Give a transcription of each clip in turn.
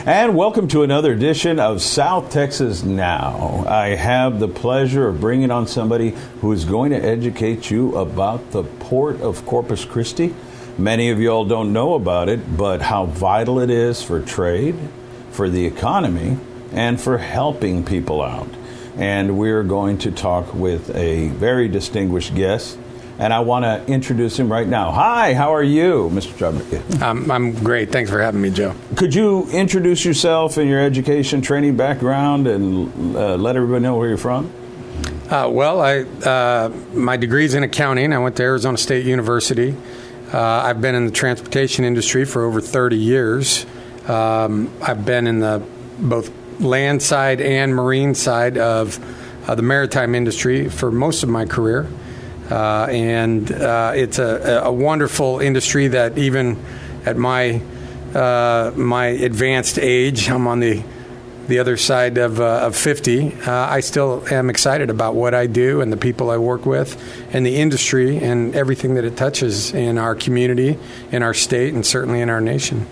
And welcome to another edition of South Texas Now. I have the pleasure of bringing on somebody who is going to educate you about the Port of Corpus Christi. Many of you all don't know about it, but how vital it is for trade, for the economy, and for helping people out. And we're going to talk with a very distinguished guest. And I want to introduce him right now. Hi, how are you, Mr. Strawbridge? I'm great. Thanks for having me, Joe. Could you introduce yourself and your education, training background, and let everybody know where you're from? My degree's in accounting. I went to Arizona State University. I've been in the transportation industry for over 30 years. I've been in the both land side and marine side of the maritime industry for most of my career. It's a wonderful industry that even at my advanced age, I'm on the other side of 50, I still am excited about what I do and the people I work with and the industry and everything that it touches in our community, in our state, and certainly in our nation.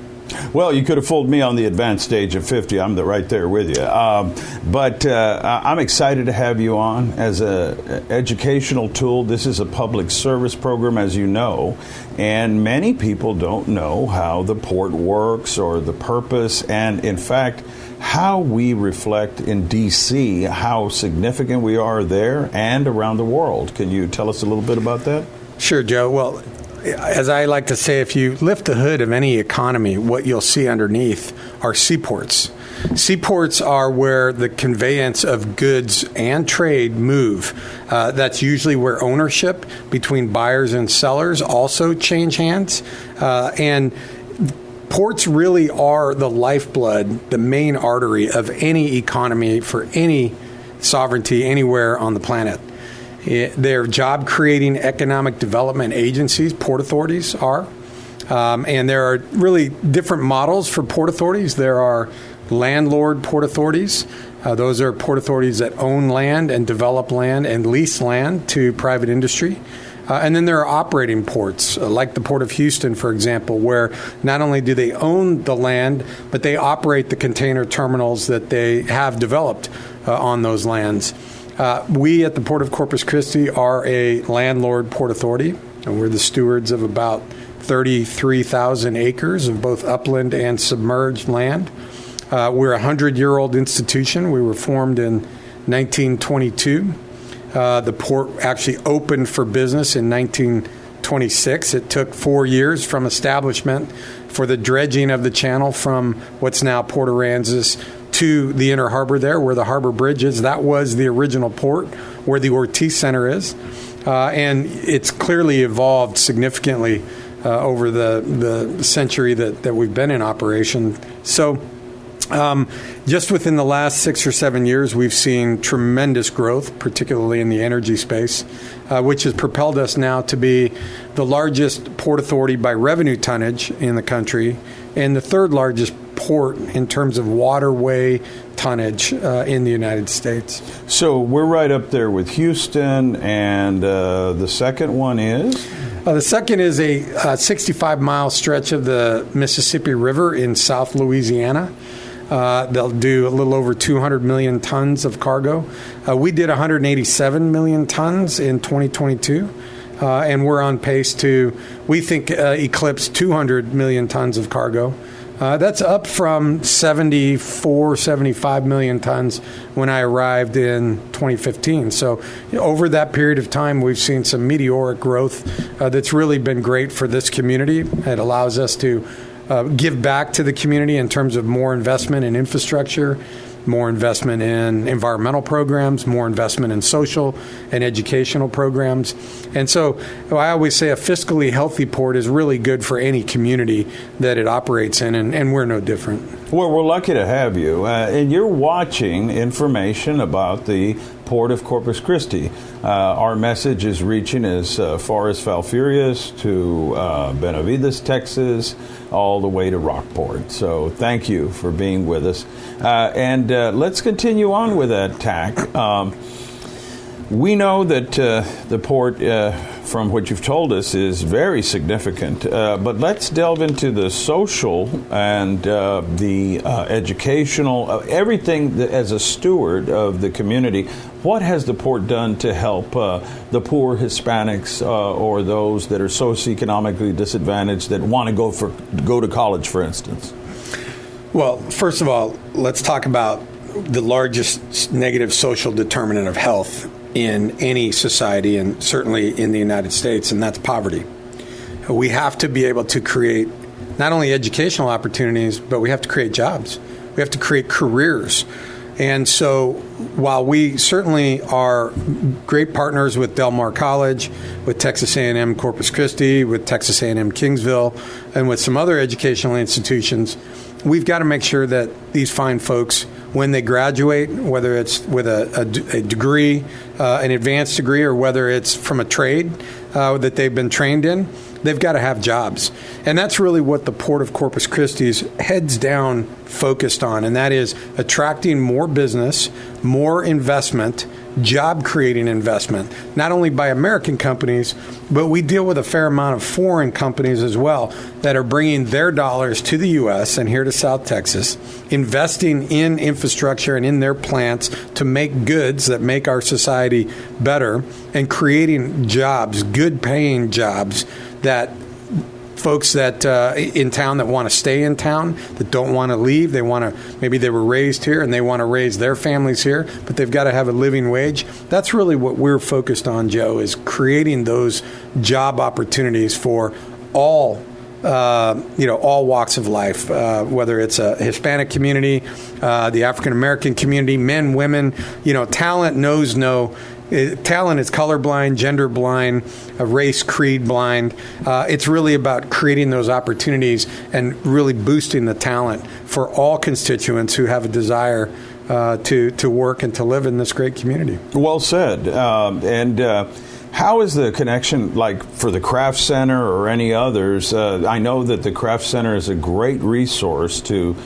Well, you could have fooled me on the advanced stage of 50. I'm right there with you. But I'm excited to have you on as an educational tool. This is a public service program, as you know, and many people don't know how the port works or the purpose and, in fact, how we reflect in D.C., how significant we are there and around the world. Can you tell us a little bit about that? Sure, Joe. Well, as I like to say, if you lift the hood of any economy, what you'll see underneath are seaports. Seaports are where the conveyance of goods and trade move. That's usually where ownership between buyers and sellers also change hands. And ports really are the lifeblood, the main artery of any economy for any sovereignty anywhere on the planet. They're job-creating economic development agencies, port authorities are. And there are really different models for port authorities. There are landlord port authorities. Those are port authorities that own land and develop land and lease land to private industry. And then there are operating ports, like the Port of Houston, for example, where not only do they own the land, but they operate the container terminals that they have developed on those lands. We at the Port of Corpus Christi are a landlord port authority, and we're the stewards of about 33,000 acres of both upland and submerged land. We're a 100-year-old institution. We were formed in 1922. The port actually opened for business in 1926. It took 4 years from establishment for the dredging of the channel from what's now Port Aransas to the inner harbor there where the harbor bridge is. That was the original port where the Ortiz Center is. And it's clearly evolved significantly over the century that we've been in operation. So just within the last 6 or 7 years, we've seen tremendous growth, particularly in the energy space, which has propelled us now to be the largest port authority by revenue tonnage in the country and the third largest port in terms of waterway tonnage in the United States. So we're right up there with Houston, and the second one is? The second is a 65-mile stretch of the Mississippi River in South Louisiana. They'll do a little over 200 million tons of cargo. We did 187 million tons in 2022, and we're on pace to, we think, eclipse 200 million tons of cargo. That's up from 75 million tons when I arrived in 2015. So over that period of time, we've seen some meteoric growth that's really been great for this community. It allows us to give back to the community in terms of more investment in infrastructure, more investment in environmental programs, more investment in social and educational programs. And so I always say a fiscally healthy port is really good for any community that it operates in, and we're no different. Well, we're lucky to have you. And you're watching information about the Port of Corpus Christi. Our message is reaching as far as Falfurrias to Benavides, Texas, all the way to Rockport. So thank you for being with us. And let's continue on with that tack. We know that the port from what you've told us, is very significant. But let's delve into the social and the educational, everything that, as a steward of the community. What has the port done to help the poor Hispanics or those that are socioeconomically disadvantaged that want to go to college, for instance? Well, first of all, let's talk about the largest negative social determinant of health in any society, and certainly in the United States, and that's poverty. We have to be able to create not only educational opportunities, but we have to create jobs. We have to create careers. And so while we certainly are great partners with Del Mar College, with Texas A&M Corpus Christi, with Texas A&M Kingsville, and with some other educational institutions, we've got to make sure that these fine folks, when they graduate, whether it's with a degree, an advanced degree, or whether it's from a trade that they've been trained in, they've got to have jobs. And that's really what the Port of Corpus Christi is heads down focused on, and that is attracting more business, more investment, job-creating investment, not only by American companies, but we deal with a fair amount of foreign companies as well that are bringing their dollars to the U.S. and here to South Texas, investing in infrastructure and in their plants to make goods that make our society better, and creating jobs, good-paying jobs that folks that in town that want to stay in town, that don't want to leave. Maybe they were raised here and they want to raise their families here, but they've got to have a living wage. That's really what we're focused on, Joe, is creating those job opportunities for all walks of life, whether it's a Hispanic community, the African American community, men, women. Talent knows no. Talent is colorblind, gender blind, race, creed blind. It's really about creating those opportunities and really boosting the talent for all constituents who have a desire to work and to live in this great community. Well said. How is the connection like for the Craft Center or any others? I know that the Craft Center is a great resource to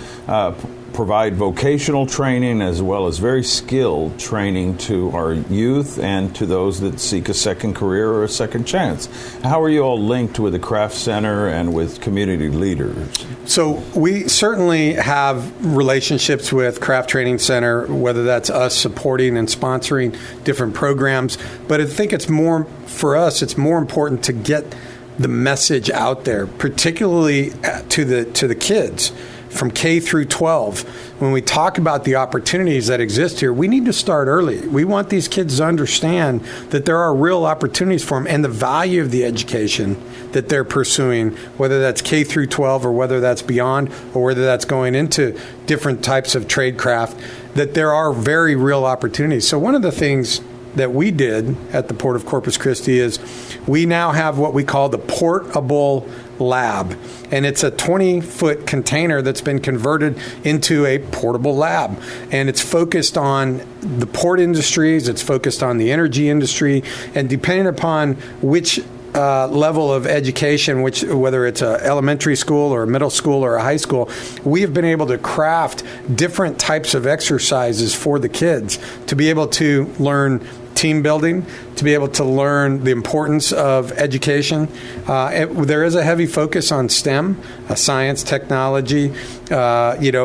provide vocational training as well as very skilled training to our youth and to those that seek a second career or a second chance. How are you all linked with the Craft Center and with community leaders? So we certainly have relationships with Craft Training Center, whether that's us supporting and sponsoring different programs. But I think it's more important to get the message out there, particularly to the kids from K through 12. When we talk about the opportunities that exist here, we need to start early. We want these kids to understand that there are real opportunities for them and the value of the education that they're pursuing, whether that's K through 12 or whether that's beyond or whether that's going into different types of trade craft, that there are very real opportunities. So one of the things that we did at the Port of Corpus Christi is we now have what we call the Portable Lab. And it's a 20-foot container that's been converted into a portable lab. And it's focused on the port industries, it's focused on the energy industry, and depending upon which level of education, whether it's an elementary school or a middle school or a high school, we have been able to craft different types of exercises for the kids to be able to learn team building, to be able to learn the importance of education. There is a heavy focus on STEM, science, technology, math,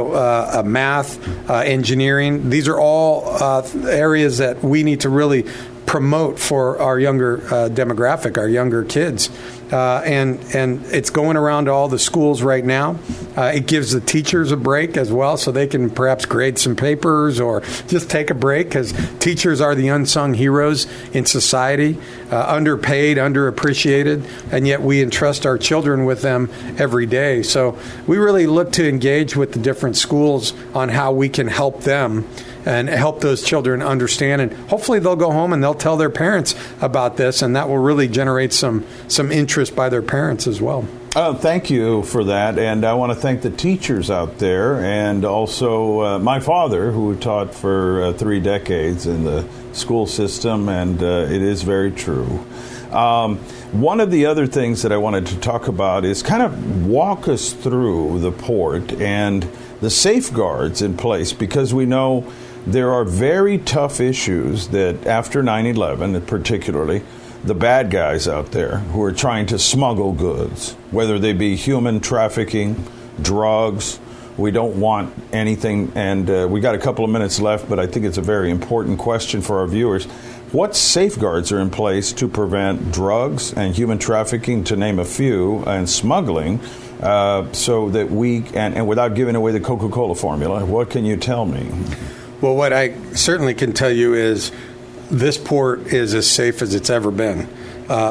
engineering. These are all areas that we need to really promote for our younger demographic, our younger kids. And it's going around to all the schools right now. It gives the teachers a break as well, so they can perhaps grade some papers or just take a break, because teachers are the unsung heroes in society, underpaid, underappreciated, and yet we entrust our children with them every day. So we really look to engage with the different schools on how we can help them and help those children understand, and hopefully they'll go home and they'll tell their parents about this, and that will really generate some interest by their parents as well. Thank you for that, and I want to thank the teachers out there, and also my father, who taught for 3 decades in the school system, and it is very true. One of the other things that I wanted to talk about is kind of walk us through the port and the safeguards in place, because we know there are very tough issues that after 9/11 particularly the bad guys out there who are trying to smuggle goods, whether they be human trafficking, drugs. We don't want anything, and we got a couple of minutes left, but I think it's a very important question for our viewers. What safeguards are in place to prevent drugs and human trafficking, to name a few, and smuggling, so that we, and without giving away the Coca-Cola formula, what can you tell me? Well, what I certainly can tell you is this port is as safe as it's ever been.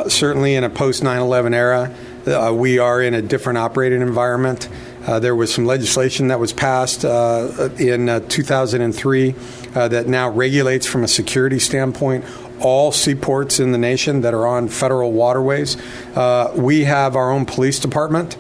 Certainly in a post 9/11 era, we are in a different operating environment. There was some legislation that was passed in 2003 that now regulates from a security standpoint all seaports in the nation that are on federal waterways. We have our own police department.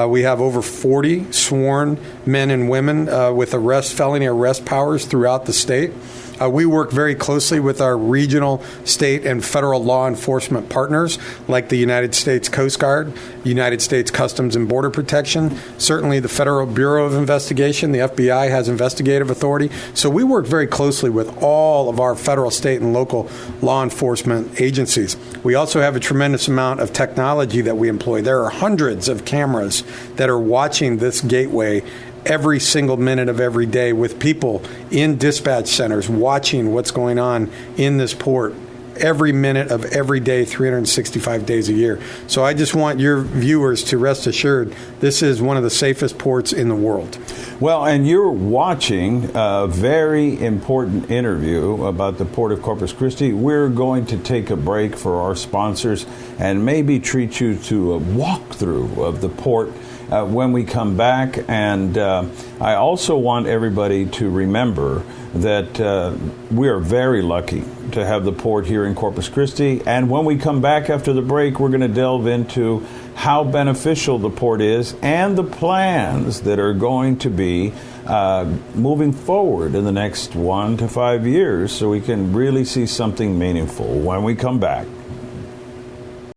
We have over 40 sworn men and women with felony arrest powers throughout the state. We work very closely with our regional, state, and federal law enforcement partners like the United States Coast Guard, United States Customs and Border Protection, certainly the Federal Bureau of Investigation, the FBI has investigative authority. So we work very closely with all of our federal, state, and local law enforcement agencies. We also have a tremendous amount of technology that we employ. There are hundreds of cameras that are watching this gateway every single minute of every day, with people in dispatch centers watching what's going on in this port every minute of every day, 365 days a year. So I just want your viewers to rest assured this is one of the safest ports in the world. Well, and you're watching a very important interview about the Port of Corpus Christi. We're going to take a break for our sponsors and maybe treat you to a walkthrough of the port when we come back. And I also want everybody to remember that we are very lucky to have the port here in Corpus Christi. And when we come back after the break, we're going to delve into how beneficial the port is and the plans that are going to be moving forward in the next 1 to 5 years, so we can really see something meaningful when we come back.